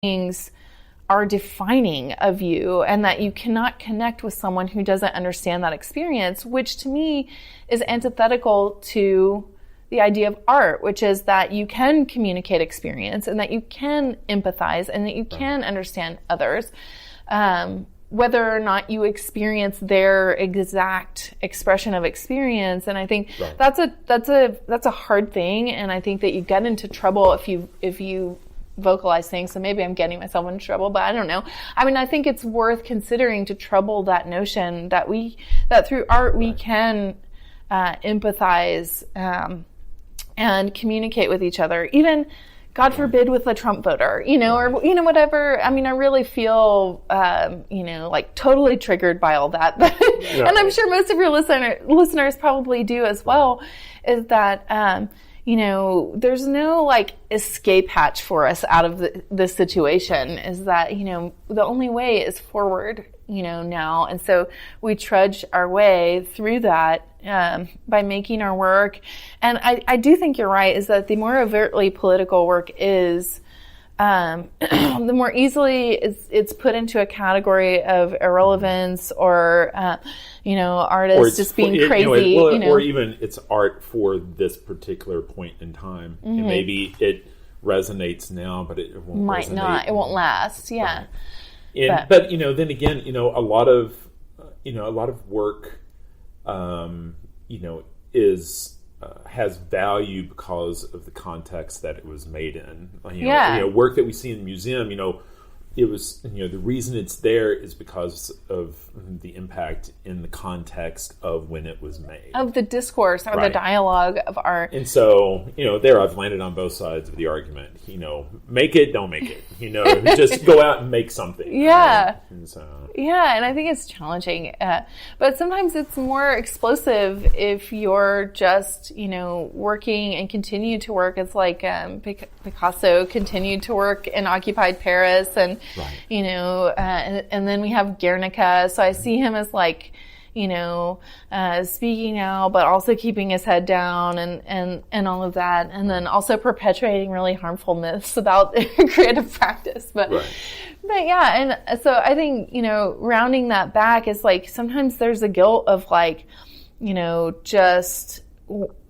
things are defining of you, and that you cannot connect with someone who doesn't understand that experience, which to me is antithetical to the idea of art, which is that you can communicate experience and that you can empathize and that you can understand others, whether or not you experience their exact expression of experience. And I think that's a hard thing, and I think that you get into trouble if you vocalize things. So maybe I'm getting myself into trouble, but I don't know. I mean, I think it's worth considering to trouble that notion that through art we can empathize and communicate with each other, even, God forbid, with a Trump voter, or, whatever. I mean, I really feel, like totally triggered by all that. And I'm sure most of your listeners probably do as well, is that, there's no like escape hatch for us out of this situation, is that, the only way is forward, now. And so we trudge our way through that by making our work. And I do think you're right, is that the more overtly political work is, the more easily it's put into a category of irrelevance or, artists just being crazy. Or even it's art for this particular point in time. Mm-hmm. And maybe it resonates now, but it won't might resonate. not. It won't last. Yeah. Right. But then again, a lot of work, is has value because of the context that it was made in. Work that we see in the museum, it was, the reason it's there is because of the impact in the context of when it was made. Of the discourse or the dialogue of art. And so, there I've landed on both sides of the argument. Make it, don't make it. Just go out and make something. Yeah. Right? And so. Yeah, and I think it's challenging. But sometimes it's more explosive if you're just, working and continue to work. It's like Picasso continued to work in occupied Paris, and and then we have Guernica. So I see him as like, speaking out, but also keeping his head down and all of that. And then also perpetuating really harmful myths about creative practice. But yeah, and so I think, rounding that back is like, sometimes there's a guilt of like, just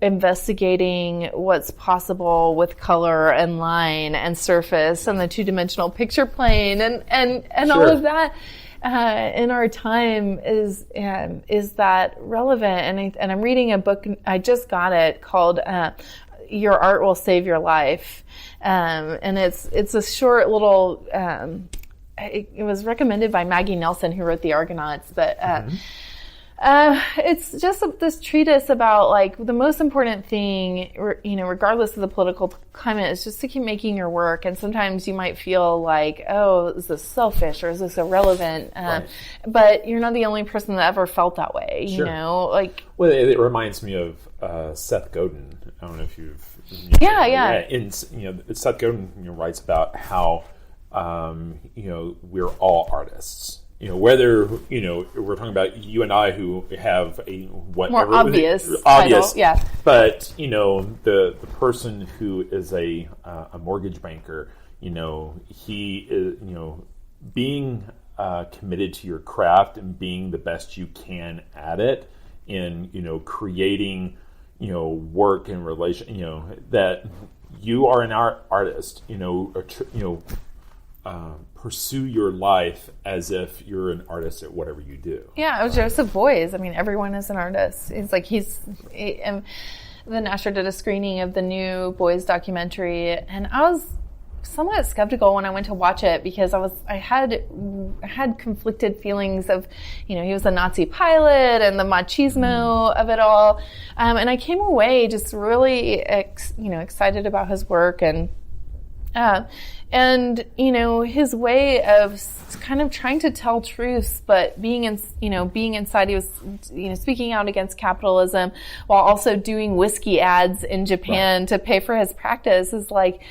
investigating what's possible with color and line and surface and the two-dimensional picture plane and all of that in our time is that relevant. And I'm reading a book, I just got it, called Your Art Will Save Your Life, and it's a short little it was recommended by Maggie Nelson, who wrote The Argonauts, but it's just this treatise about like the most important thing, regardless of the political climate, is just to keep making your work. And sometimes you might feel like, oh, is this selfish or is this irrelevant? But you're not the only person that ever felt that way, Well, it reminds me of Seth Godin. I don't know if you've... Seth Godin writes about how, we're all artists. Whether, we're talking about you and I who have a whatever, more obvious title, yeah. But, the person who is a mortgage banker, he is, being committed to your craft and being the best you can at it, and, creating, work and relation, that you are an artist, pursue your life as if you're an artist at whatever you do. Yeah, it was Joseph Beuys. I mean, everyone is an artist. It's like the Nasher did a screening of the new Beuys documentary, and I was somewhat skeptical when I went to watch it because I had conflicted feelings of, he was a Nazi pilot and the machismo of it all, and I came away just really excited about his work and his way of kind of trying to tell truths, but being inside, he was, speaking out against capitalism while also doing whiskey ads in Japan to pay for his practice is like,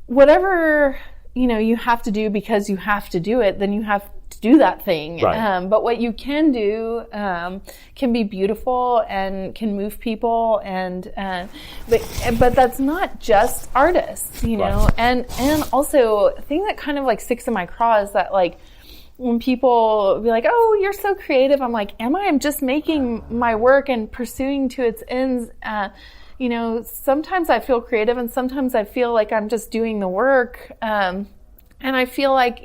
whatever you have to do because you have to do it, then you have to do that thing. Right. But what you can do can be beautiful and can move people, and but that's not just artists, you know. Right. And also, a thing that kind of like sticks in my craw is that, like, when people be like, "Oh, you're so creative," I'm like, "Am I? I'm just making my work and pursuing to its ends." Sometimes I feel creative, and sometimes I feel like I'm just doing the work. And I feel like,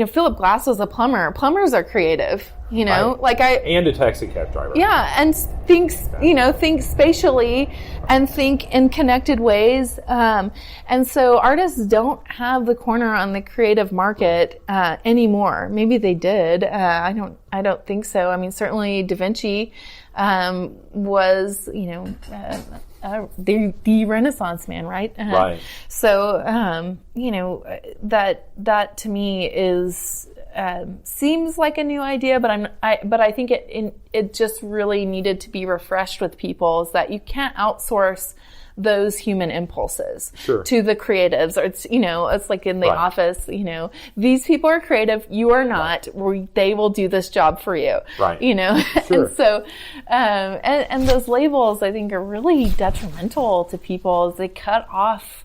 Philip Glass was a plumber. Plumbers are creative, Right. And a taxi cab driver. Yeah, and think spatially and think in connected ways. And so artists don't have the corner on the creative market anymore. Maybe they did. I don't think so. I mean, certainly Da Vinci was, the Renaissance man, right? Right. So, that to me is seems like a new idea, but I think it just really needed to be refreshed with people. Is that you can't outsource those human impulses to the creatives, or it's like in the office, these people are creative, you are not, they will do this job for you, right? And so, and those labels, I think, are really detrimental to people, as they cut off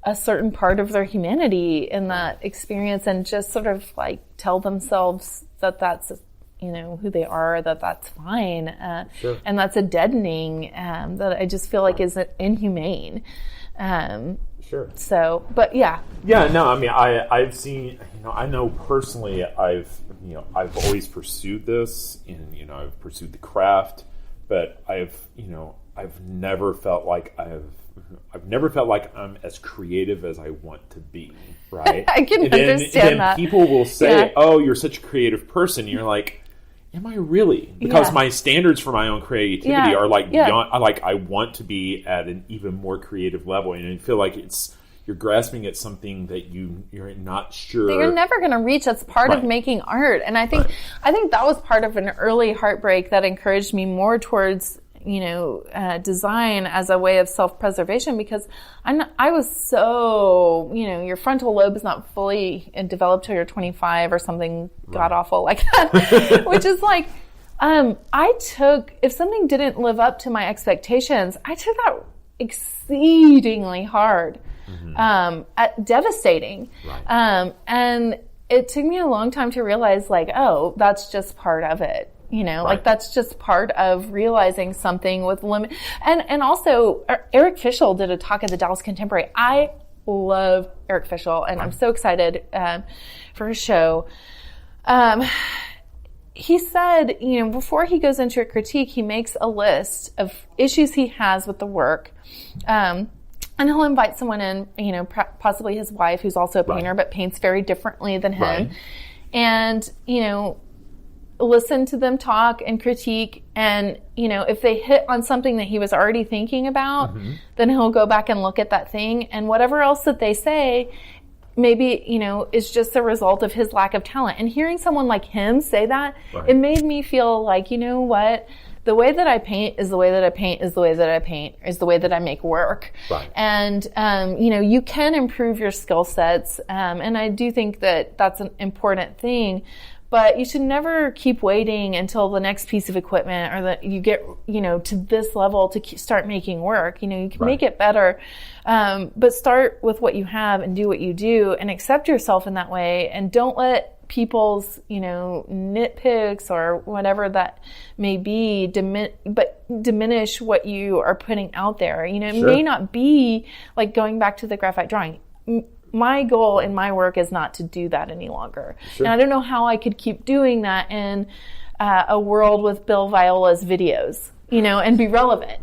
a certain part of their humanity in that experience, and just sort of like tell themselves that that's who they are, that's fine. And that's a deadening that I just feel like is inhumane. So, but yeah. Yeah, no, I mean, I've seen, I know personally, I've always pursued this, and, I've pursued the craft, but I've never felt like I'm as creative as I want to be, right? I can understand then that. People will say, "Oh, you're such a creative person." And you're like, am I really? Because my standards for my own creativity are like beyond. I want to be at an even more creative level, and I feel like you're grasping at something that you're not sure that you're never going to reach. That's part of making art, and I think that was part of an early heartbreak that encouraged me more towards design as a way of self-preservation, because I was so, your frontal lobe is not fully developed till you're 25 or something god-awful like that, which is like, if something didn't live up to my expectations, I took that exceedingly hard, devastating. And it took me a long time to realize, like, oh, that's just part of it. Like, that's just part of realizing something with limit. And also, Eric Fischl did a talk at the Dallas Contemporary. I love Eric Fischl, and I'm so excited for his show. He said, before he goes into a critique, he makes a list of issues he has with the work. And he'll invite someone in, possibly his wife, who's also a painter, but paints very differently than him. And, listen to them talk and critique, and if they hit on something that he was already thinking about, then he'll go back and look at that thing, and whatever else that they say maybe is just a result of his lack of talent. And hearing someone like him say that, it made me feel like, what, the way that I paint is the way that I paint is the way that I paint is the way that I make work. And you can improve your skill sets, and I do think that that's an important thing. But you should never keep waiting until the next piece of equipment, or that you get, to this level to start making work. You can make it better, but start with what you have and do what you do, and accept yourself in that way. And don't let people's, nitpicks or whatever that may be, diminish what you are putting out there. It may not be like going back to the graphite drawing. My goal in my work is not to do that any longer. And I don't know how I could keep doing that in a world with Bill Viola's videos, and be relevant,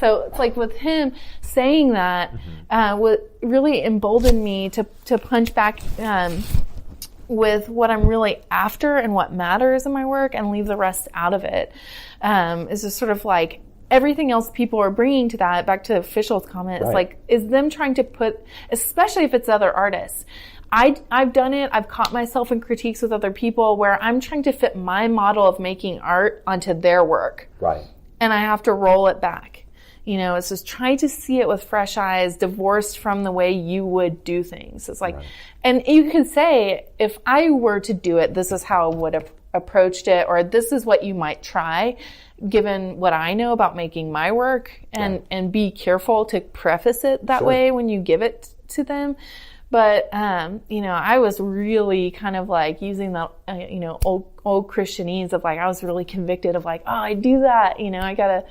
So it's like with him saying that, what really emboldened me to punch back with what I'm really after and what matters in my work, and leave the rest out of it. Is just sort of like, everything else people are bringing to that, back to Fischl's comment, it's like, is them trying to put, especially if it's other artists. I've done it. I've caught myself in critiques with other people where I'm trying to fit my model of making art onto their work. And I have to roll it back. it's just trying to see it with fresh eyes, divorced from the way you would do things. It's like, right. And you can say, if I were to do it, this is how I would have approached it, or this is what you might try, given what I know about making my work, and be careful to preface it that way when you give it to them. But, I was really kind of like using the, old Christianese of like, I was really convicted of like, oh, I do that, I gotta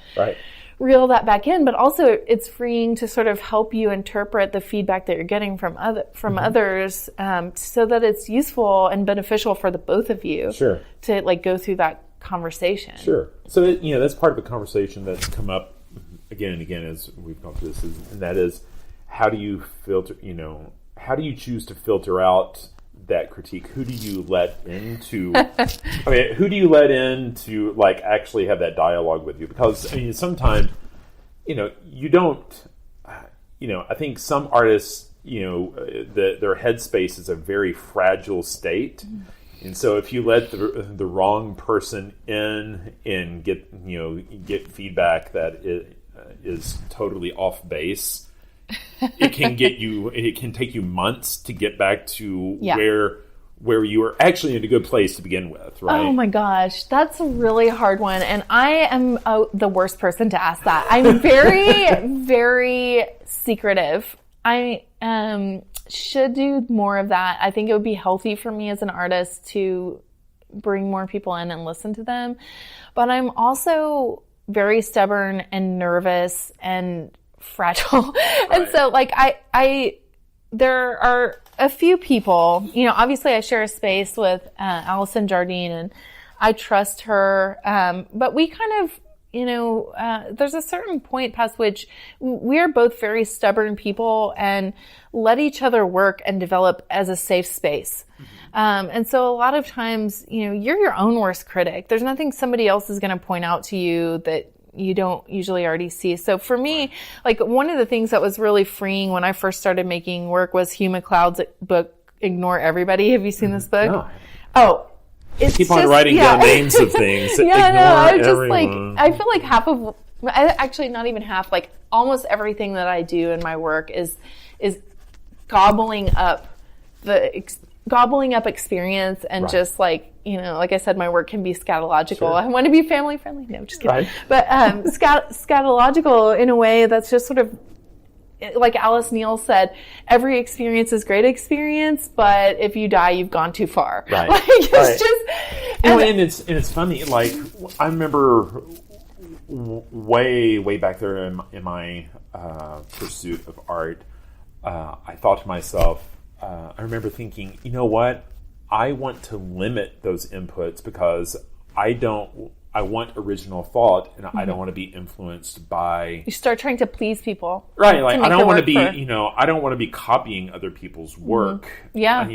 reel that back in. But also it's freeing to sort of help you interpret the feedback that you're getting from others, so that it's useful and beneficial for the both of you to like go through that conversation. Sure. So, that's part of the conversation that's come up again and again as we've gone through this, and that is, how do you filter, how do you choose to filter out that critique? Who do you let into, who do you let in to like actually have that dialogue with you? Because, sometimes, you don't, I think some artists, their headspace is a very fragile state. And so if you let the wrong person in and get feedback that is totally off base, it can take you months to get back to where you were actually in a good place to begin with, right? Oh my gosh, that's a really hard one. And I am the worst person to ask that. I'm very, very secretive. I should do more of that. I think it would be healthy for me as an artist to bring more people in and listen to them. But I'm also very stubborn and nervous and fragile. And so like there are a few people, obviously I share a space with Allison Jardine, and I trust her. But we kind of, there's a certain point past which we are both very stubborn people and let each other work and develop as a safe space. And so a lot of times, you're your own worst critic. There's nothing somebody else is going to point out to you that you don't usually already see. So for me, like one of the things that was really freeing when I first started making work was Hugh MacLeod's book, Ignore Everybody. Have you seen this book? No. Oh, it's keep on writing down names of things. I was just like, I feel like half of, actually not even half, like almost everything that I do in my work is gobbling up experience and just like, like I said, my work can be scatological. Sure. I want to be family friendly. No, just kidding. Right. But scatological in a way that's just sort of, like Alice Neal said, every experience is great experience, but if you die, you've gone too far. Right. Like, it's just... And it's funny, like, I remember way back there in my pursuit of art, I thought to myself, I remember thinking, you know what? I want to limit those inputs because I want original thought, and I don't want to be influenced by... You start trying to please people. Right. Like, I don't want to be, I don't want to be copying other people's work. Yeah.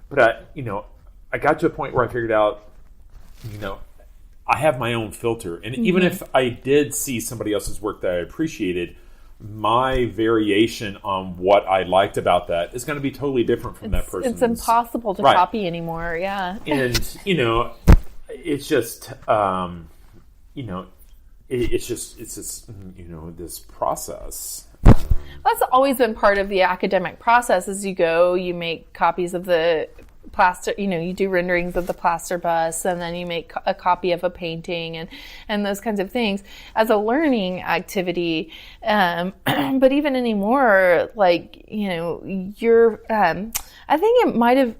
But I got to a point where I figured out, I have my own filter. And even if I did see somebody else's work that I appreciated, my variation on what I liked about that is going to be totally different from that person's. It's impossible to copy anymore, yeah. And, it's just, it's just, this process. That's always been part of the academic process. As you go, you make copies of the plaster, you do renderings of the plaster bust, and then you make a copy of a painting and those kinds of things as a learning activity. But even anymore, like, you're, I think it might have,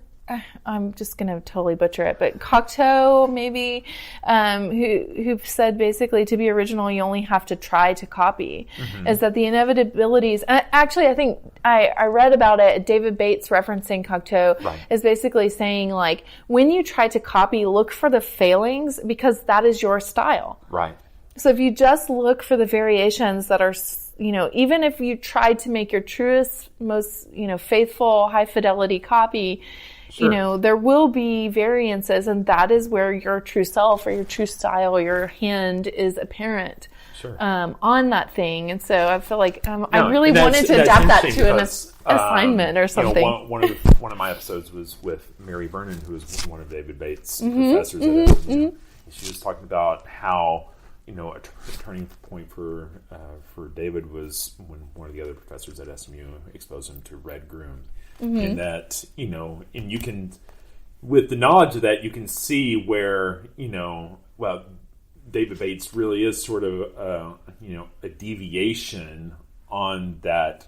I'm just going to totally butcher it, but Cocteau maybe, who said basically to be original, you only have to try to copy, is that the inevitabilities, actually I think I read about it, David Bates referencing Cocteau is basically saying like, when you try to copy, look for the failings because that is your style. Right. So if you just look for the variations that are, even if you tried to make your truest, most, faithful, high fidelity copy, sure. There will be variances, and that is where your true self or your true style, your hand is apparent on that thing. And so I feel like I really wanted to adapt that to an assignment or something. One of my episodes was with Mary Vernon, who is one of David Bates' professors at She was talking about how a turning point for David was when one of the other professors at SMU exposed him to red groom, and that and you can, with the knowledge of that, you can see where David Bates really is sort of a deviation on that